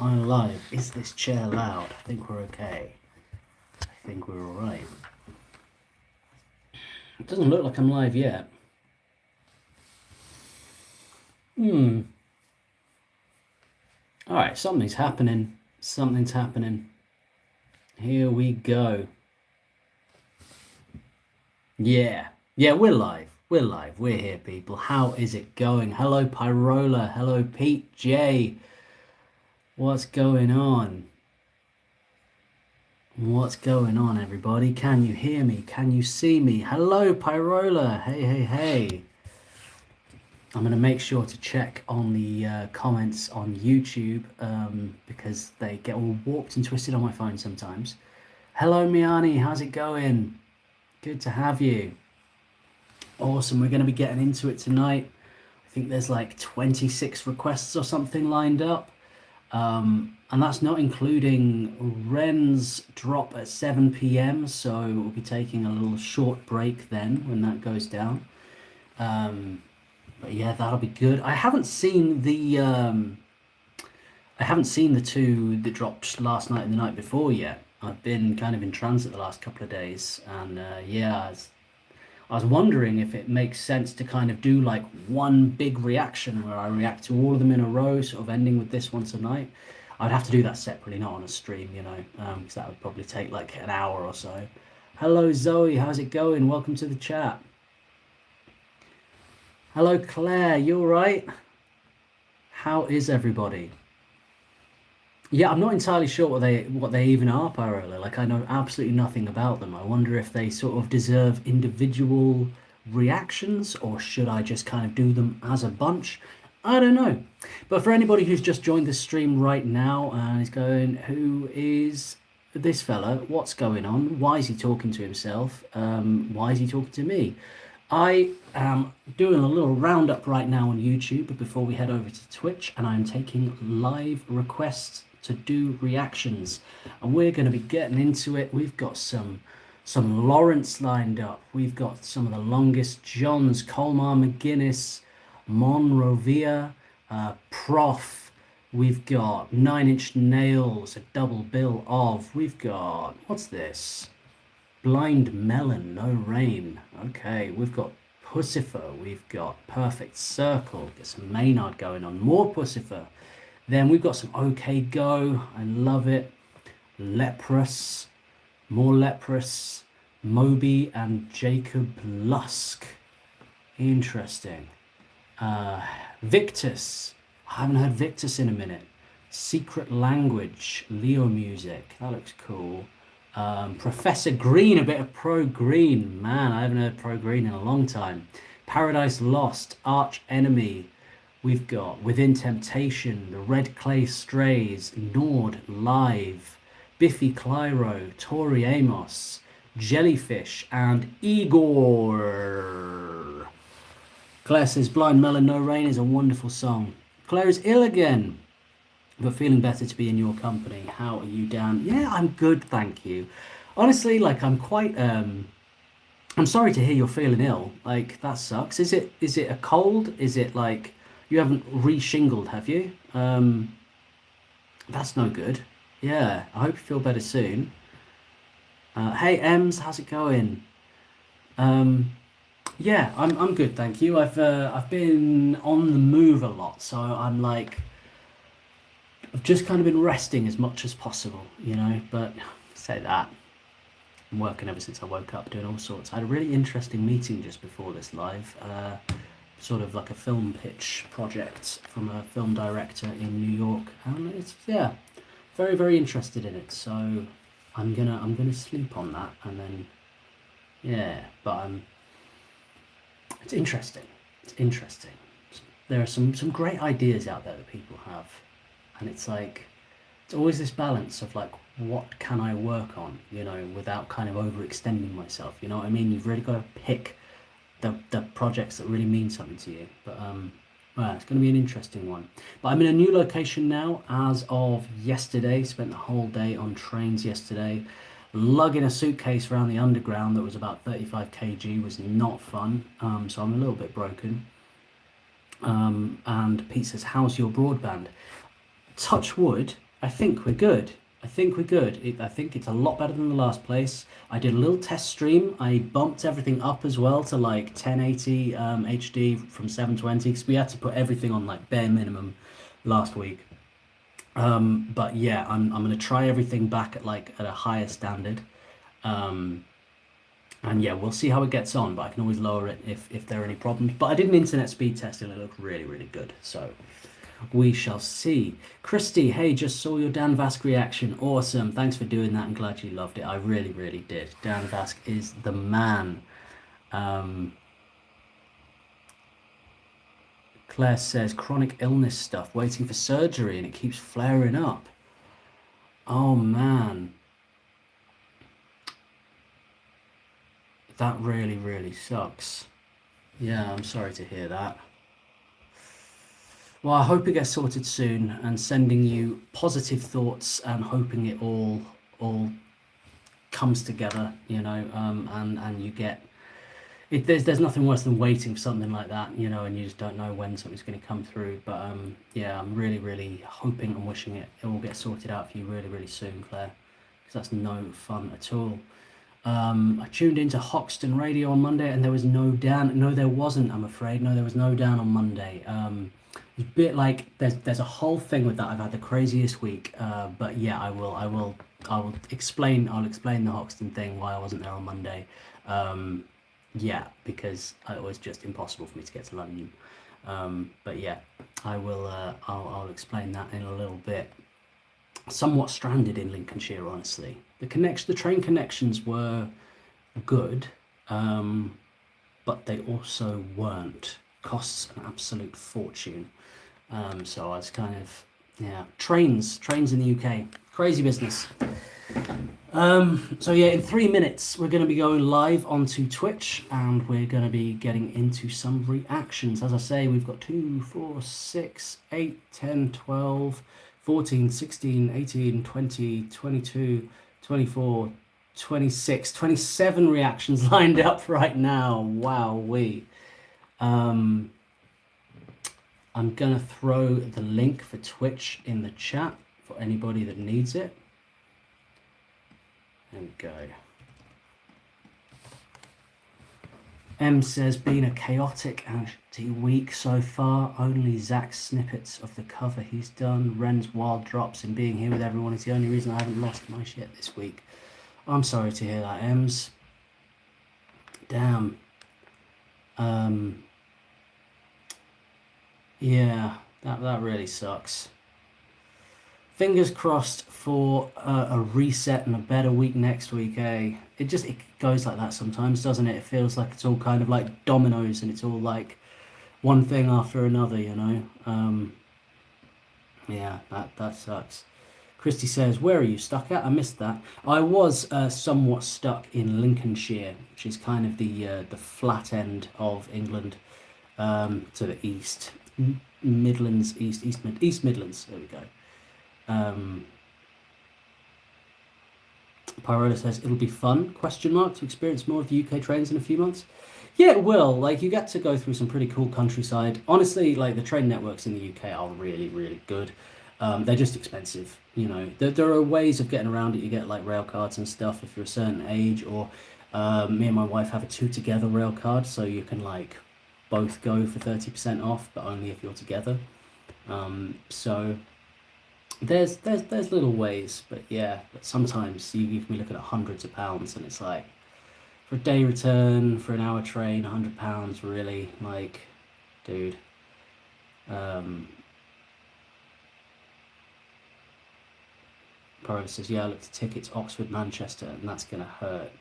I live? Is this chair loud? I think we're okay. I think we're all right. It doesn't look like I'm live yet. All right, something's happening. Something's happening. Here we go. Yeah, we're live. We're live. We're here, people. How is it going? Hello, Pyrola. Hello, Pete J. What's going on? What's going on, everybody? Can you hear me? Can you see me? Hello, Pyrola. Hey. I'm going to make sure to check on the comments on YouTube because they get all warped and twisted on my phone sometimes. Hello, Miani. How's it going? Good to have you. Awesome. We're going to be getting into it tonight. I think there's like 26 requests or something lined up. And that's not including Ren's drop at 7 p.m. So we'll be taking a little short break then when that goes down. But yeah, that'll be good. I haven't seen the two that dropped last night and the night before yet. I've been kind of in transit the last couple of days, and I was wondering if it makes sense to kind of do like one big reaction where I react to all of them in a row, sort of ending with this one tonight. I'd have to do that separately, not on a stream, because that would probably take like an hour or so. Hello, Zoe. How's it going? Welcome to the chat. Hello, Claire. You all right? How is everybody? Yeah, I'm not entirely sure what they even are, Pyrola. Like, I know absolutely nothing about them. I wonder if they sort of deserve individual reactions, or should I just kind of do them as a bunch? I don't know. But for anybody who's just joined the stream right now and is going, who is this fella? What's going on? Why is he talking to himself? Why is he talking to me? I am doing a little roundup right now on YouTube before we head over to Twitch, and I'm taking live requests to do reactions, and we're going to be getting into it. We've got some Lawrence lined up. We've got some of the longest Johns, Colmar McGuinness, Monrovia, Prof. We've got 9 Inch Nails, a double bill of. We've got, what's this? Blind Melon, No Rain. Okay, we've got Pussifer. We've got Perfect Circle. Get some Maynard going on. More Pussifer. Then we've got some OK Go. I love it. Leprous. More Leprous. Moby and Jacob Lusk. Interesting. Victus. I haven't heard Victus in a minute. Secret Language. Leo Music. That looks cool. Professor Green, a bit of Pro Green. Man, I haven't heard Pro Green in a long time. Paradise Lost. Arch Enemy. We've got Within Temptation. The Red Clay Strays. Nord Live. Biffy Clyro. Tori Amos. Jellyfish. And Igor. Claire says Blind Melon No Rain is a wonderful song. Claire is ill again, but feeling better to be in your company. How are you, Dan? Yeah, I'm good, thank you. Honestly, like, I'm quite I'm sorry to hear you're feeling ill. Like, that sucks. Is it a cold? Is it like you haven't re-shingled, have you? That's no good. Yeah, I hope you feel better soon. Hey Ems, how's it going? Yeah, I'm good, thank you. I've been on the move a lot, so I'm like, I've just kind of been resting as much as possible, but say that. I'm working ever since I woke up, doing all sorts. I had a really interesting meeting just before this live, sort of like a film pitch project from a film director in New York, and it's, yeah, very, very interested in it. So I'm gonna sleep on that, and then, yeah, but it's interesting. It's interesting. There are some great ideas out there that people have. And it's like, it's always this balance of like, what can I work on, without kind of overextending myself. You know what I mean? You've really got to pick the projects that really mean something to you. But well, it's going to be an interesting one. But I'm in a new location now as of yesterday. Spent the whole day on trains yesterday. Lugging a suitcase around the underground that was about 35 kg was not fun. So I'm a little bit broken. And Pete says, how's your broadband? Touch wood, I think we're good. I think we're good. I think it's a lot better than the last place. I did a little test stream. I bumped everything up as well to like 1080 HD from 720 because we had to put everything on like bare minimum last week. But yeah, I'm gonna try everything back at like at a higher standard. Um, and yeah, we'll see how it gets on. But I can always lower it if there are any problems. But I did an internet speed test and it looked really really good. So. We shall see. Christy, hey, just saw your Dan Vask reaction. Awesome. Thanks for doing that. I'm glad you loved it. I really, really did. Dan Vask is the man. Um, Claire says chronic illness stuff, waiting for surgery, and it keeps flaring up. Oh man. That really, really sucks. Yeah, I'm sorry to hear that. Well, I hope it gets sorted soon and sending you positive thoughts and hoping it all comes together, and you get it. There's nothing worse than waiting for something like that, and you just don't know when something's going to come through. But yeah, I'm really, really hoping and wishing it will get sorted out for you really, really soon, Claire, because that's no fun at all. I tuned into Hoxton Radio on Monday and there was no Dan. No, there wasn't, I'm afraid. No, there was no Dan on Monday. It's a bit like there's a whole thing with that. I've had the craziest week. But yeah, I will explain. I'll explain the Hoxton thing why I wasn't there on Monday. Yeah, because it was just impossible for me to get to London. But yeah, I will. I'll explain that in a little bit. Somewhat stranded in Lincolnshire, honestly. The train connections were good, but they also weren't. Costs an absolute fortune. So I was kind of, yeah, trains in the UK, crazy business. So yeah, in 3 minutes we're going to be going live onto Twitch and we're going to be getting into some reactions. As I say, we've got 2, 4, 6, 8, 10, 12, 14, 16, 18, 20, 22, 24, 26, 27 reactions lined up right now. Wowee. I'm gonna throw the link for Twitch in the chat for anybody that needs it. There we go. M says, been a chaotic and week so far. Only Zach's snippets of the cover he's done. Ren's wild drops and being here with everyone is the only reason I haven't lost my shit this week. I'm sorry to hear that, Ems. Damn. Yeah, that really sucks. Fingers crossed for a reset and a better week next week, eh? It goes like that sometimes, doesn't it? It feels like it's all kind of like dominoes and it's all like one thing after another, Yeah, that sucks. Christy says, where are you stuck at? I missed that. I was somewhat stuck in Lincolnshire, which is kind of the flat end of England, to the east. Midlands, East Midlands, there we go. Pyrola says, it'll be fun, to experience more of the UK trains in a few months. Yeah, it will. Like, you get to go through some pretty cool countryside. Honestly, like, the train networks in the UK are really, really good. They're just expensive, There are ways of getting around it. You get, like, rail cards and stuff if you're a certain age, or me and my wife have a two together rail card, so you can, like, both go for 30% off, but only if you're together. So there's little ways, but yeah, but sometimes you can be looking at hundreds of pounds, and it's like, for a day return, for an hour train, £100, really, like, dude. Probably says, yeah, I looked at tickets, Oxford, Manchester, and that's gonna hurt.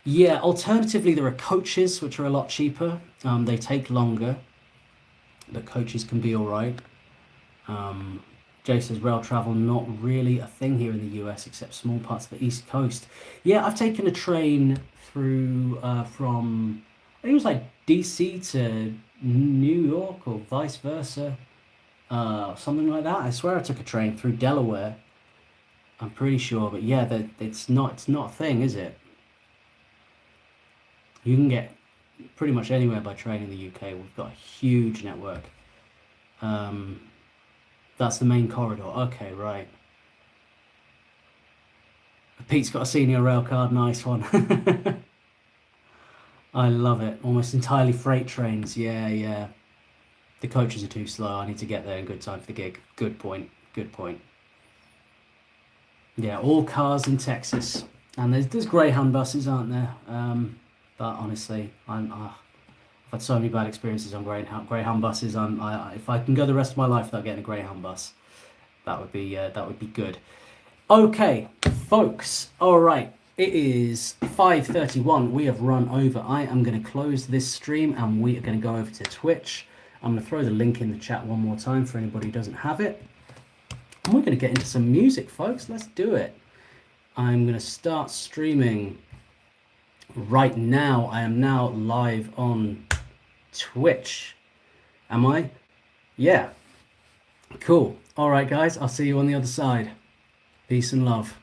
Yeah, alternatively, there are coaches, which are a lot cheaper. They take longer, but coaches can be all right. Jay says, rail travel, not really a thing here in the US, except small parts of the East Coast. Yeah, I've taken a train through from, I think it was like DC to New York or vice versa, something like that. I swear I took a train through Delaware. I'm pretty sure, but yeah, it's not a thing, is it? You can get pretty much anywhere by train in the UK. We've got a huge network. That's the main corridor. Okay, right. Pete's got a senior rail card. Nice one. I love it. Almost entirely freight trains. Yeah, yeah. The coaches are too slow. I need to get there in good time for the gig. Good point. Good point. Yeah, all cars in Texas, and there's Greyhound buses, aren't there? But honestly, I've had so many bad experiences on Greyhound buses. If I can go the rest of my life without getting a Greyhound bus, that would be good. Okay, folks. All right. It is 5:31. We have run over. I am going to close this stream and we are going to go over to Twitch. I'm going to throw the link in the chat one more time for anybody who doesn't have it. And we're going to get into some music, folks. Let's do it. I'm going to start streaming right now. I am now live on Twitch. Am I? Yeah. Cool. All right, guys. I'll see you on the other side. Peace and love.